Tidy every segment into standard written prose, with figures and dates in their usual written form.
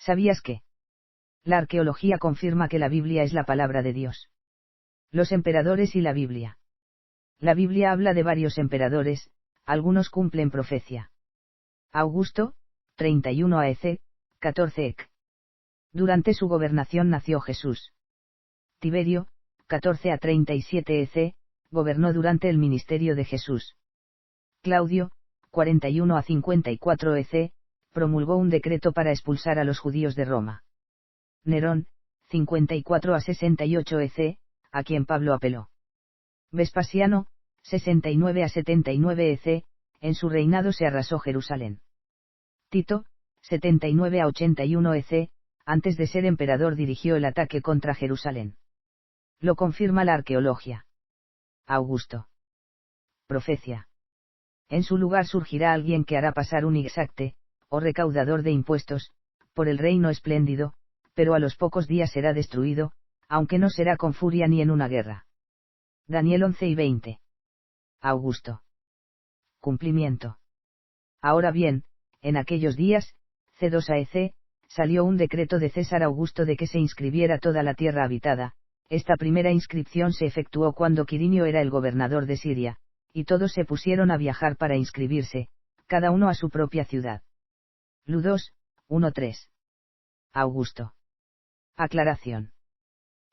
¿Sabías que? La arqueología confirma que la Biblia es la palabra de Dios. Los emperadores y la Biblia. La Biblia habla de varios emperadores, algunos cumplen profecía. Augusto, 31 AEC, 14 EC. Durante su gobernación nació Jesús. Tiberio, 14 a 37 EC, gobernó durante el ministerio de Jesús. Claudio, 41 a 54 EC, promulgó un decreto para expulsar a los judíos de Roma. Nerón, 54 a 68 EC, a quien Pablo apeló. Vespasiano, 69 a 79 EC, en su reinado se arrasó Jerusalén. Tito, 79 a 81 EC, antes de ser emperador dirigió el ataque contra Jerusalén. Lo confirma la arqueología. Augusto. Profecía. En su lugar surgirá alguien que hará pasar un exacte, o recaudador de impuestos, por el reino espléndido, pero a los pocos días será destruido, aunque no será con furia ni en una guerra. Daniel 11 y 20. Augusto. Cumplimiento. Ahora bien, en aquellos días, C2 AEC, salió un decreto de César Augusto de que se inscribiera toda la tierra habitada. Esta primera inscripción se efectuó cuando Quirinio era el gobernador de Siria, y todos se pusieron a viajar para inscribirse, cada uno a su propia ciudad. Ludos, 1-3. Augusto. Aclaración.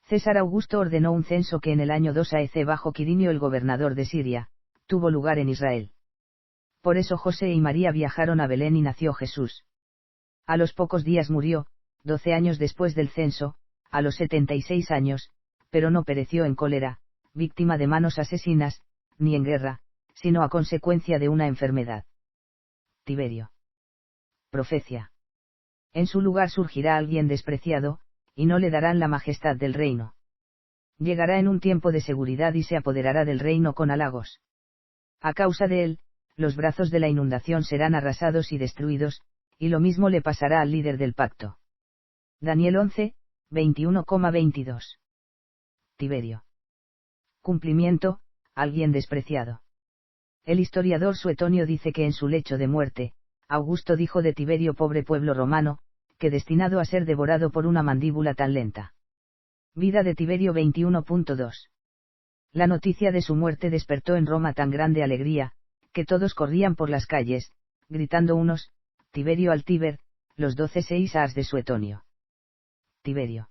César Augusto ordenó un censo que en el año 2 AEC bajo Quirinio el gobernador de Siria, tuvo lugar en Israel. Por eso José y María viajaron a Belén y nació Jesús. A los pocos días murió, 12 años después del censo, a los 76 años, pero no pereció en cólera, víctima de manos asesinas, ni en guerra, sino a consecuencia de una enfermedad. Tiberio. Profecía. En su lugar surgirá alguien despreciado, y no le darán la majestad del reino. Llegará en un tiempo de seguridad y se apoderará del reino con halagos. A causa de él, los brazos de la inundación serán arrasados y destruidos, y lo mismo le pasará al líder del pacto. Daniel 11, 21,22. Tiberio. Cumplimiento, alguien despreciado. El historiador Suetonio dice que en su lecho de muerte, Augusto dijo de Tiberio: pobre pueblo romano, que destinado a ser devorado por una mandíbula tan lenta. Vida de Tiberio 21.2. La noticia de su muerte despertó en Roma tan grande alegría, que todos corrían por las calles, gritando unos, Tiberio al Tíber, los 12 as de Suetonio. Tiberio.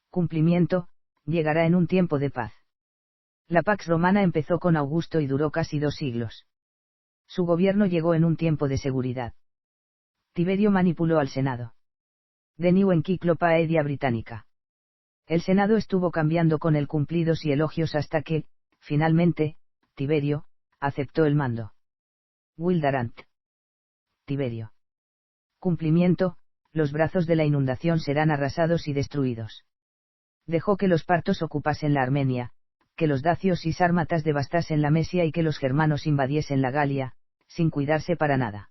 Cumplimiento, llegará en un tiempo de paz. La Pax Romana empezó con Augusto y duró casi 2 siglos. Su gobierno llegó en un tiempo de seguridad. Tiberio manipuló al Senado. De New Encyclopaedia Britannica. El Senado estuvo cambiando con él cumplidos y elogios hasta que, finalmente, Tiberio, aceptó el mando. Will Darant. Tiberio. Cumplimiento, los brazos de la inundación serán arrasados y destruidos. Dejó que los partos ocupasen la Armenia, que los dacios y sármatas devastasen la Mesia y que los germanos invadiesen la Galia, sin cuidarse para nada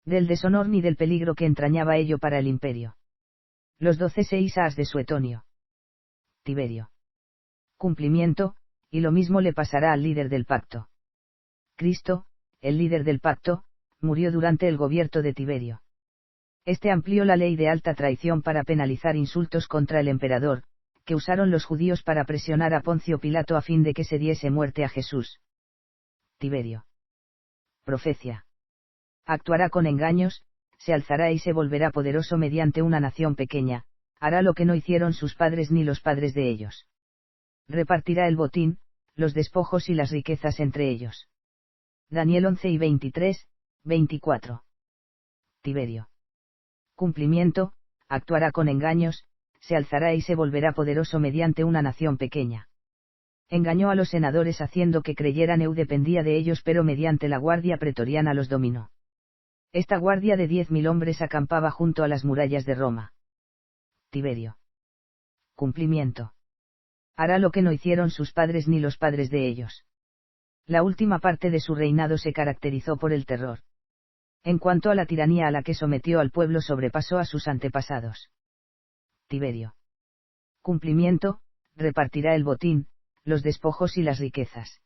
del deshonor ni del peligro que entrañaba ello para el imperio. Los 12 as de Suetonio. Tiberio. Cumplimiento, y lo mismo le pasará al líder del pacto. Cristo, el líder del pacto, murió durante el gobierno de Tiberio. Este amplió la ley de alta traición para penalizar insultos contra el emperador, que usaron los judíos para presionar a Poncio Pilato a fin de que se diese muerte a Jesús. Tiberio. Profecía. Actuará con engaños, se alzará y se volverá poderoso mediante una nación pequeña, hará lo que no hicieron sus padres ni los padres de ellos. Repartirá el botín, los despojos y las riquezas entre ellos. Daniel 11 y 23, 24. Tiberio. Cumplimiento, actuará con engaños, se alzará y se volverá poderoso mediante una nación pequeña. Engañó a los senadores haciendo que creyeran dependía de ellos, pero mediante la guardia pretoriana los dominó. Esta guardia de 10.000 hombres acampaba junto a las murallas de Roma. Tiberio. Cumplimiento. Hará lo que no hicieron sus padres ni los padres de ellos. La última parte de su reinado se caracterizó por el terror. En cuanto a la tiranía a la que sometió al pueblo, sobrepasó a sus antepasados. Tiberio. Cumplimiento, repartirá el botín, los despojos y las riquezas.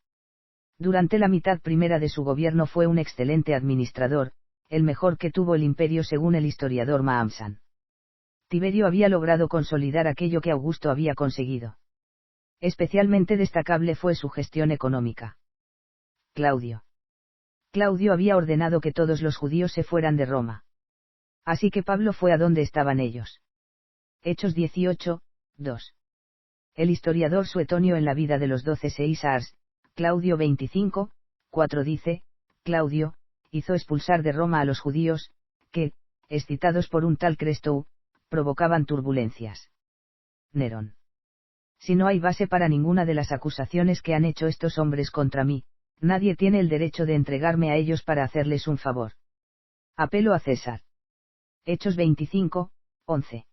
Durante la mitad primera de su gobierno fue un excelente administrador, el mejor que tuvo el imperio según el historiador Mahamsan. Tiberio había logrado consolidar aquello que Augusto había conseguido. Especialmente destacable fue su gestión económica. Claudio había ordenado que todos los judíos se fueran de Roma. Así que Pablo fue a donde estaban ellos. Hechos 18, 2. El historiador Suetonio en la vida de los 12 Seisars, Claudio 25, 4 dice, Claudio hizo expulsar de Roma a los judíos, que, excitados por un tal Cresto, provocaban turbulencias. Nerón. Si no hay base para ninguna de las acusaciones que han hecho estos hombres contra mí, nadie tiene el derecho de entregarme a ellos para hacerles un favor. Apelo a César. Hechos 25, 11.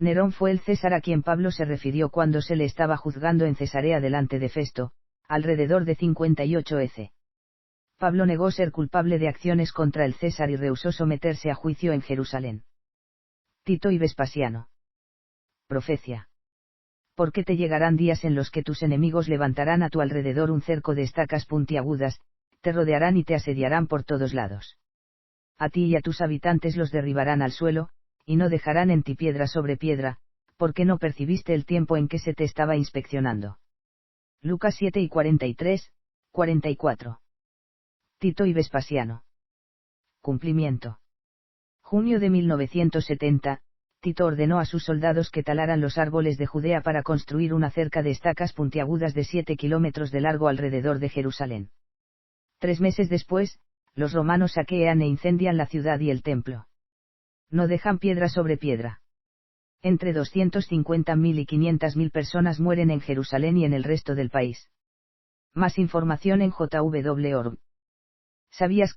Nerón fue el César a quien Pablo se refirió cuando se le estaba juzgando en Cesarea delante de Festo, alrededor de 58 EC. Pablo negó ser culpable de acciones contra el César y rehusó someterse a juicio en Jerusalén. Tito y Vespasiano. Profecía. Porque te llegarán días en los que tus enemigos levantarán a tu alrededor un cerco de estacas puntiagudas, te rodearán y te asediarán por todos lados. A ti y a tus habitantes los derribarán al suelo, y no dejarán en ti piedra sobre piedra, porque no percibiste el tiempo en que se te estaba inspeccionando. Lucas 7 y 43, 44. Tito y Vespasiano. Cumplimiento. Junio de 1970, Tito ordenó a sus soldados que talaran los árboles de Judea para construir una cerca de estacas puntiagudas de 7 kilómetros de largo alrededor de Jerusalén. 3 meses después, los romanos saquean e incendian la ciudad y el templo. No dejan piedra sobre piedra. Entre 250.000 y 500.000 personas mueren en Jerusalén y en el resto del país. Más información en jw.org. ¿Sabías